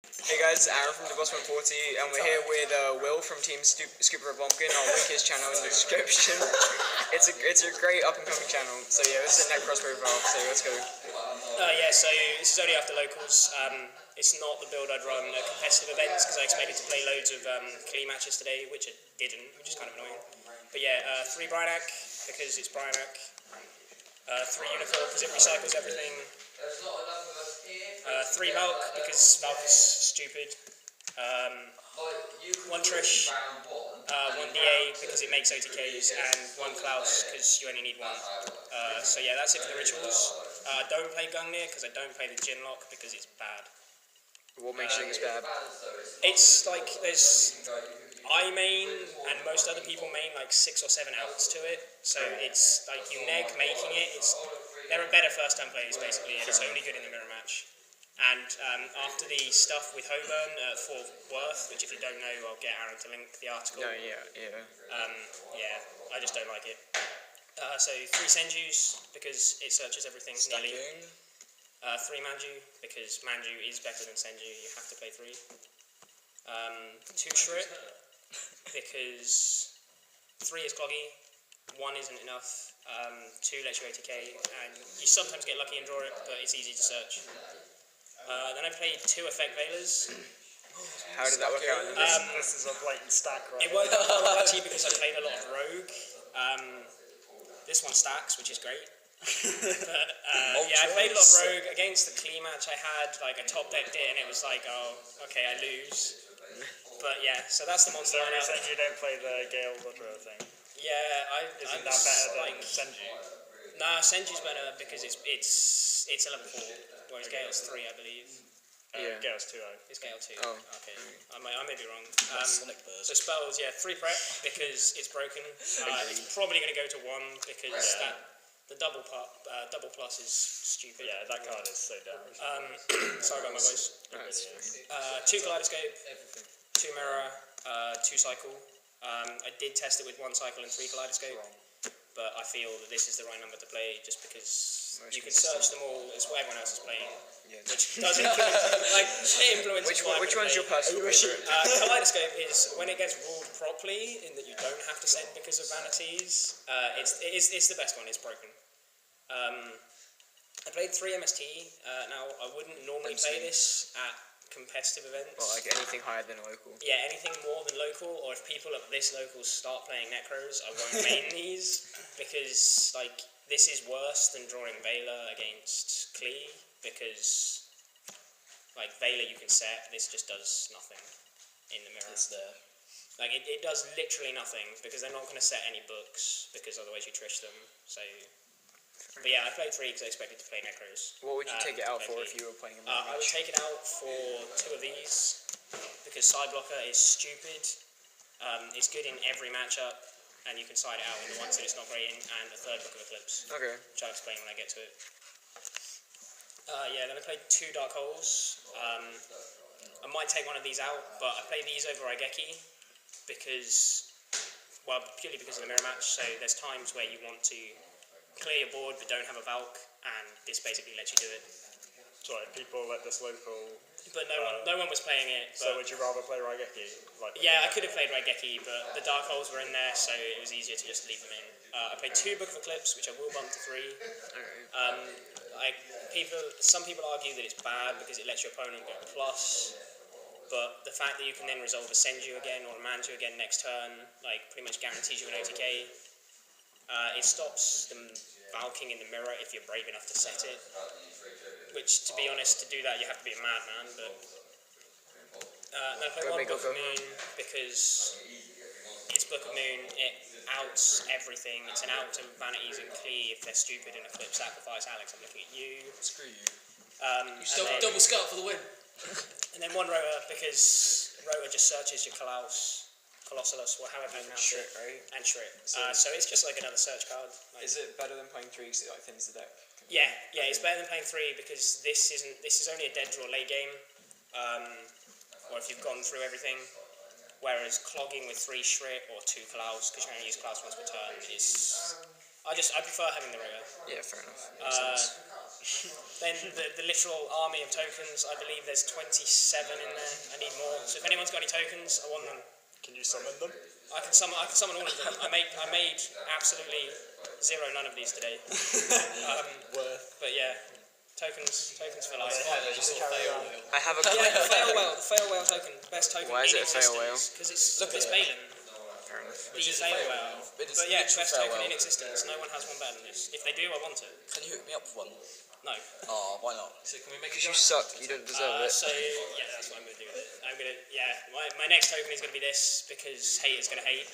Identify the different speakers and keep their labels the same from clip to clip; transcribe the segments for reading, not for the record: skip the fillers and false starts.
Speaker 1: Hey guys, it's Aaron from the Boss140, and we're here with Will from Team Scoop4aBlumpkin. I'll link his channel in the description. It's a great up and coming channel. So yeah, this is a Nekroz profile. So let's go.
Speaker 2: So this is only after locals. It's not the build I'd run at competitive events because I expected to play loads of clean matches today, which I didn't, which is kind of annoying. But yeah, 3 Bryanak because it's Bryanak. 3 Unicorn because it recycles everything. 3 Valk because Valk is stupid. 1 Trish, 1 DA because it makes OTKs, and 1 Klaus because you only need 1. So yeah, that's it for the rituals. Don't play Gungnir because I don't play the Gin Lock because it's bad.
Speaker 1: What makes you think it's bad?
Speaker 2: It's like I main and most other people main like 6 or 7 outs to it, so it's like you neg making it. They're a better first time players basically, and it's only good in the mirror match. And after the stuff with Hoburn for Worth, which if you don't know, I'll get Aaron to link the article.
Speaker 1: No, yeah.
Speaker 2: I just don't like it. So 3 Senjus because it searches everything nearly. 3 Manju because Manju is better than Senju. You have to play 3. 2 Shrit because 3 is cloggy, 1 isn't enough. 2 lets you ATK, and you sometimes get lucky and draw it, but it's easy to search. Then I played 2 Effect Veilers.
Speaker 1: How did that work out?
Speaker 3: This is a blatant stack, right?
Speaker 2: It worked out well actually because I played a lot of Rogue. This one stacks, which is great. But yeah, I played a lot of Rogue. Against the clean match I had, like I top decked it and it was like, oh, okay, I lose. But yeah, so that's the monster lineup.
Speaker 3: So you don't play the Gale Ludra thing?
Speaker 2: Yeah,
Speaker 3: Isn't that better than Senju?
Speaker 2: Nah, Senju's better because it's a level 4, whereas Gale's 3, I believe.
Speaker 1: Yeah.
Speaker 3: Gale's 2.
Speaker 2: It's Gale 2.
Speaker 1: Oh.
Speaker 2: Okay. I may be wrong. So spells, yeah, 3 prep because it's broken. It's probably going to go to 1 because the double plus is stupid.
Speaker 3: Yeah, that card is so dumb.
Speaker 2: Sorry about my voice. 2 Kaleidoscope, 2 Mirror, 2 Cycle. I did test it with 1 Cycle and 3 Kaleidoscope, but I feel that this is the right number to play just because you can search them all as what everyone else is playing, which does influence
Speaker 1: Which one's your personal favorite?
Speaker 2: Kaleidoscope is when it gets ruled properly, in that you don't have to send because of vanities. It's the best one. It's broken. I played 3 MST. Now I wouldn't normally play this at competitive events.
Speaker 1: Well, like anything higher than a local.
Speaker 2: Yeah, anything more than local, or if people at this local start playing Nekroz, I won't main these, because like this is worse than drawing Veiler against Klee, because like Veiler you can set, this just does nothing in the mirror.
Speaker 3: It's there.
Speaker 2: Like it does literally nothing, because they're not going to set any books, because otherwise you trish them, so... But yeah, I played 3 because I expected to play Nekroz.
Speaker 1: What would you take it out for if you were playing a mirror
Speaker 2: I would
Speaker 1: match?
Speaker 2: take it out for 2 of these, because side blocker is stupid. It's good in every matchup, and you can side it out in the ones that it's not great in, and a 3rd Book of Eclipse,
Speaker 1: Okay.
Speaker 2: which I'll explain when I get to it. Then I played 2 Dark Holes. I might take one of these out, but I play these over Raigeki because, well, purely because of the mirror match, so there's times where you want to clear your board but don't have a Valk, and this basically lets you do it.
Speaker 3: Sorry, people at this local...
Speaker 2: But no one was playing it.
Speaker 3: So would you rather play Raigeki?
Speaker 2: Yeah, I could have played Raigeki, but the Dark Holes were in there, so it was easier to just leave them in. I played 2 Book of Eclipse, which I will bump to 3. Some people argue that it's bad because it lets your opponent go plus, but the fact that you can then resolve a Senju again or a Manju again next turn, like pretty much guarantees you an OTK. It stops them Valking in the mirror if you're brave enough to set it, which, to be honest, to do that you have to be a madman, but... I play 1 Book of Moon because it's Book of Moon, it outs everything. It's an out to Vanities and Klee if they're stupid and Eclipse Sacrifice. Alex, I'm looking at you.
Speaker 4: Screw you.
Speaker 5: You still double scout for the win.
Speaker 2: And then 1 Rota because Rota just searches your Colossalus, or however you pronounce it.
Speaker 1: Right?
Speaker 2: And Shrit. So it's just like another search card.
Speaker 1: Is it better than playing 3 because it like thins the deck?
Speaker 2: Yeah, it's better than playing 3 because this is only a dead draw late game, or if you've gone through everything. Whereas clogging with 3 Shrit or 2 Klaus, because you only use Klaus once per turn, is... I prefer having the Rota.
Speaker 1: Yeah, fair enough. Makes sense.
Speaker 2: Then the literal army of tokens, I believe there's 27 in there. I need more. So if anyone's got any tokens, I want them.
Speaker 3: Can you summon them?
Speaker 2: I can summon all of them. I made absolutely none of these today. But yeah, tokens for life.
Speaker 1: I have a
Speaker 2: Yeah, the fail whale token, best token
Speaker 1: Why is
Speaker 2: in
Speaker 1: it a fail
Speaker 2: existence. Because it's Balin.
Speaker 1: Fair enough.
Speaker 2: The fail whale. But yeah, best token in existence. No one has one better than this. If they do, I want it.
Speaker 4: Can you hook me up with one?
Speaker 2: No.
Speaker 4: Oh, why not?
Speaker 5: So can we make a
Speaker 1: Because you
Speaker 5: giant
Speaker 1: suck, you don't deserve it.
Speaker 2: So yeah, that's what I'm gonna do with it. My next token is gonna be this because haters gonna hate.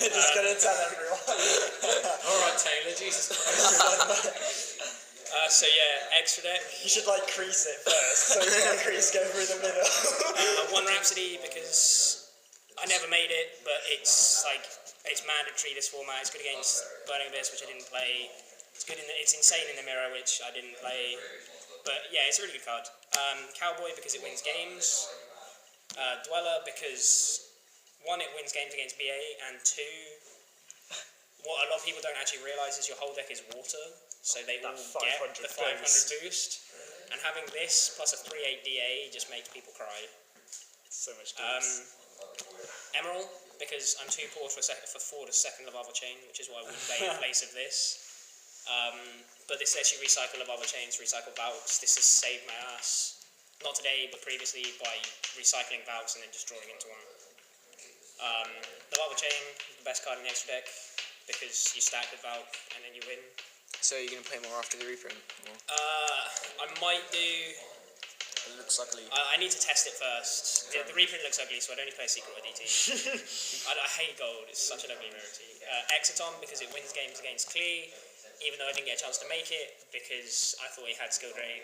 Speaker 3: Just gonna tell everyone.
Speaker 5: Alright, Taylor, Jesus Christ.
Speaker 2: So yeah, extra deck.
Speaker 3: You should like crease it first, so the crease go through the middle.
Speaker 2: One Rhapsody because I never made it, but it's mandatory this format. It's good against Burning Abyss, which I didn't play. It's insane in the mirror, which I didn't play. But yeah, it's a really good card. Cowboy because it wins games. Dweller because 1, it wins games against BA, and 2, what a lot of people don't actually realise is your whole deck is water, so they all get the 500 boost. And having this plus a 3/8 DA just makes people cry.
Speaker 3: So much goals.
Speaker 2: Emerald because I'm too poor for forward a second Lava Chain, which is what I would play in place of this. But this lets you recycle Lava Chains, recycle Valks. This has saved my ass. Not today, but previously by recycling Valks and then just drawing into one. The Lava Chain, the best card in the extra deck, because you stack with Valk and then you win.
Speaker 1: So you're going to play more after the reprint? Or?
Speaker 2: I might do...
Speaker 4: It looks ugly.
Speaker 2: I need to test it first. The reprint looks ugly, so I'd only play Secret or DT. I hate gold, it's such an ugly rarity. Exiton, because it wins games against Klee, even though I didn't get a chance to make it, because I thought he had skill drain.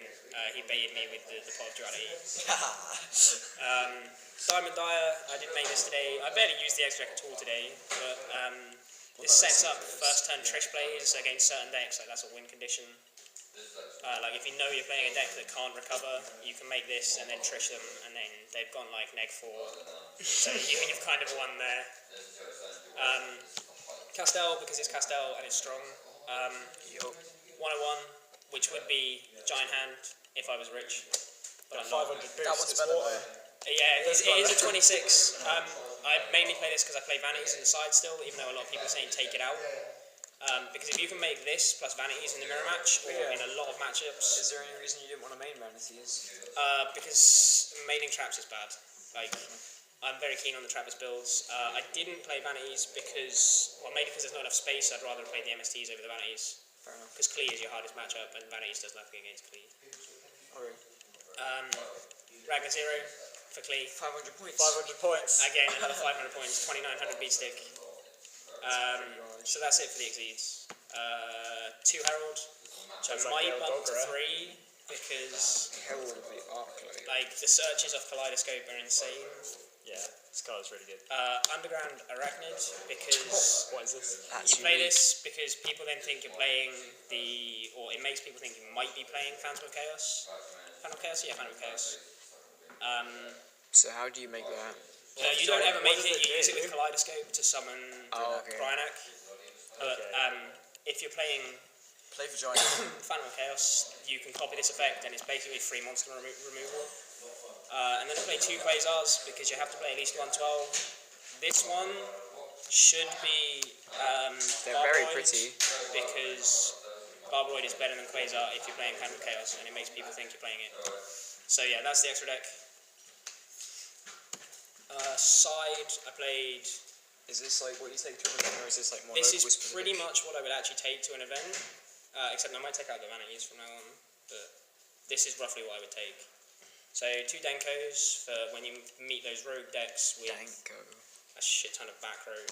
Speaker 2: He baited me with the pot of duality. Diamond Dyer, I didn't make this today. I barely used the extra deck at all today, but this sets up first turn Trish plays against certain decks, like that's a win condition. Like if you know you're playing a deck that can't recover, you can make this and then Trish them, and then they've gone like neg 4. So you've kind of won there. Castel, because it's Castel and it's strong. 101, which would be Giant Hand if I was rich. But I'm not.
Speaker 3: 500 boost.
Speaker 4: That one's better though.
Speaker 2: Yeah, it is a 26. I mainly play this because I play Vanities in the side still, even though a lot of people are saying take it out. Because if you can make this plus Vanities in the mirror match, or in a lot of matchups...
Speaker 1: Is there any reason you didn't want to main Vanities?
Speaker 2: Because maining traps is bad. Like, I'm very keen on the Trappist builds. I didn't play Vanities because... Well, mainly because there's not enough space, I'd rather play the MSTs over the Vanities.
Speaker 1: Fair enough.
Speaker 2: Because Klee is your hardest matchup, and Vanities does nothing against Klee.
Speaker 1: Okay.
Speaker 2: Ragnar Zero for Klee.
Speaker 1: 500 points.
Speaker 3: 500 points.
Speaker 2: Again, another 500 points, 2900 beat stick. So that's it for the Exceeds. 2 Herald, which I might bump to 3 because
Speaker 1: Herald of the Arclight.
Speaker 2: like the searches of Kaleidoscope are insane.
Speaker 3: Yeah, this card's really good.
Speaker 2: Underground Arachnid because
Speaker 3: What is this?
Speaker 2: you play this because people then think you're playing or it makes people think you might be playing Phantom of Chaos. Phantom of Chaos? Yeah, Phantom of Chaos.
Speaker 1: So how do you make that?
Speaker 2: You don't ever make it, you use it with Kaleidoscope to summon Kryanak. But if you're playing
Speaker 4: Play for Giant.
Speaker 2: Phantom of Chaos, you can copy this effect and it's basically free monster removal. And then I play 2 Quasars because you have to play at least 112. This one should be
Speaker 1: They're very pretty.
Speaker 2: because Barbroid is better than Quasar if you're playing Phantom of Chaos and it makes people think you're playing it. So yeah, that's the extra deck. Side, I played...
Speaker 1: Is this like what you take to an event, or is this like more
Speaker 2: This is
Speaker 1: specific?
Speaker 2: pretty much what I would actually take to an event, except I might take out the Vanities from now on, but this is roughly what I would take. So 2 Denkos for when you meet those rogue decks with
Speaker 1: Danko.
Speaker 2: a shit ton of back row.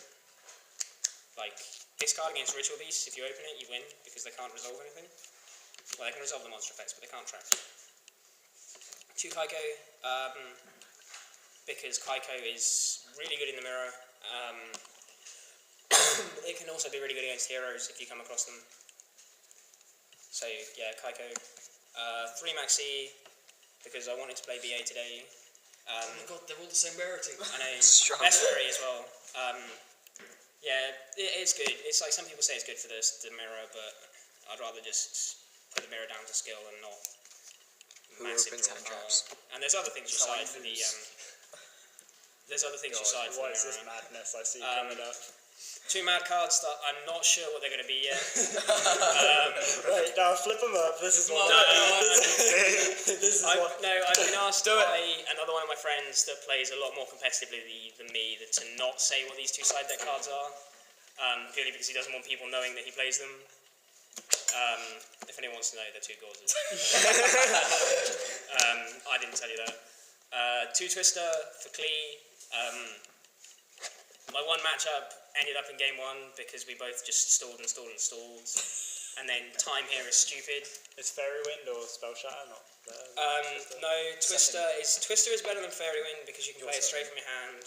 Speaker 2: Like, this card against Ritual Beasts, if you open it, you win, because they can't resolve anything. Well, they can resolve the monster effects, but they can't track. 2 Kaiko, because Kaiko is really good in the mirror. They can also be really good against heroes if you come across them. So yeah, Kaiko. 3 Maxi, because I wanted to play BA today.
Speaker 5: Oh my god, they're all the same rarity.
Speaker 2: I know,
Speaker 1: Strong.
Speaker 2: best rarity as well. Yeah, it's good. It's like some people say it's good for the mirror, but I'd rather just put the mirror down to skill and not
Speaker 1: Who
Speaker 2: massive
Speaker 1: opens
Speaker 2: draw
Speaker 1: hand
Speaker 2: power.
Speaker 1: traps?
Speaker 2: And there's other things you side for the there's other things you side for
Speaker 3: What
Speaker 2: the
Speaker 3: is this
Speaker 2: mirror.
Speaker 3: madness I see coming up?
Speaker 2: 2 mad cards that I'm not sure what they're going to be yet.
Speaker 3: Right, now flip them up. This is what. This is what.
Speaker 2: No, I've been asked by another one of my friends that plays a lot more competitively than me to not say what these 2 side deck cards are, purely because he doesn't want people knowing that he plays them. If anyone wants to know, they're 2 gauzes. I didn't tell you that. 2 Twister for Klee. My one matchup ended up in game 1 because we both just stalled. And then time here is stupid.
Speaker 3: Is Fairy Wind or Spell Shatter not?
Speaker 2: No, Twister is better than Fairy Wind because you can play it straight from your hand.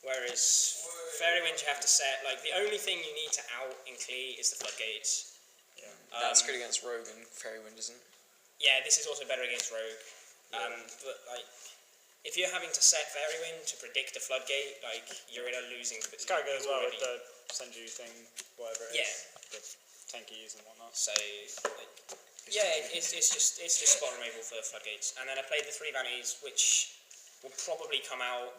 Speaker 2: Whereas Fairy Wind you have to set, like the only thing you need to out in Klee is the floodgates.
Speaker 3: Yeah.
Speaker 1: That's good against Rogue and Fairy Wind, isn't it?
Speaker 2: Yeah, this is also better against Rogue. But like, if you're having to set Fairy Wind to predict a floodgate, like you're in a losing position.
Speaker 3: It's kind of good as well with the Senju thing, whatever it is.
Speaker 2: Yeah.
Speaker 3: The tankies and whatnot.
Speaker 2: So, like, yeah, it's just spot removal for floodgates. And then I played the 3 vanities, which will probably come out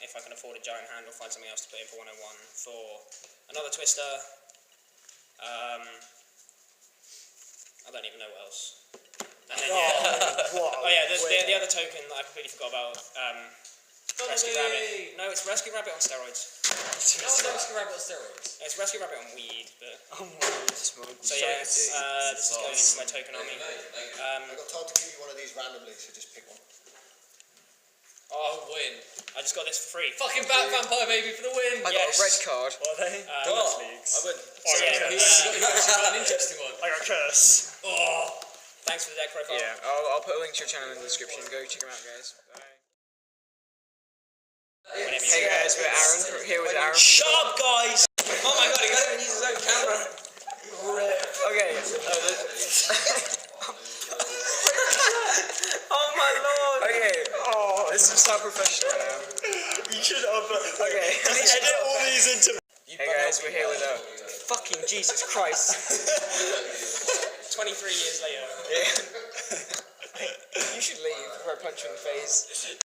Speaker 2: if I can afford a giant hand or find something else to put in for 101 for another Twister. I don't even know what else. And then the other token that I completely forgot about. Rescue Rabbit. No, it's Rescue Rabbit on steroids.
Speaker 5: Rescue Rabbit on steroids.
Speaker 2: It's Rescue Rabbit on weed, but so
Speaker 1: Yeah.
Speaker 2: yeah, this is going into my token army.
Speaker 6: I got told to give you one of these randomly, so just pick one.
Speaker 5: Oh, win.
Speaker 2: I just got this for free.
Speaker 5: Fucking Bat Vampire Baby for the win.
Speaker 1: I got a red card.
Speaker 3: What are they? Leagues.
Speaker 5: I win.
Speaker 2: So yeah,
Speaker 5: You actually got an interesting one.
Speaker 3: I got Curse.
Speaker 2: oh, thanks for the deck profile.
Speaker 1: Yeah, I'll put a link to your channel in the description. Go check them out, guys. Bye.
Speaker 2: Whenever you
Speaker 1: Hey
Speaker 2: do.
Speaker 1: guys, we're Aaron. Here with Aaron.
Speaker 2: Shut up, guys!
Speaker 4: Oh my god, he can't even use his own camera.
Speaker 1: Okay. Oh my lord. Okay.
Speaker 3: Oh,
Speaker 1: This is how professional I am.
Speaker 3: you should have.
Speaker 1: Okay.
Speaker 3: Edit all these into.
Speaker 1: Hey guys, we're here with fucking Jesus Christ.
Speaker 2: 23 years later.
Speaker 1: Yeah. You should leave before I punch you in the face.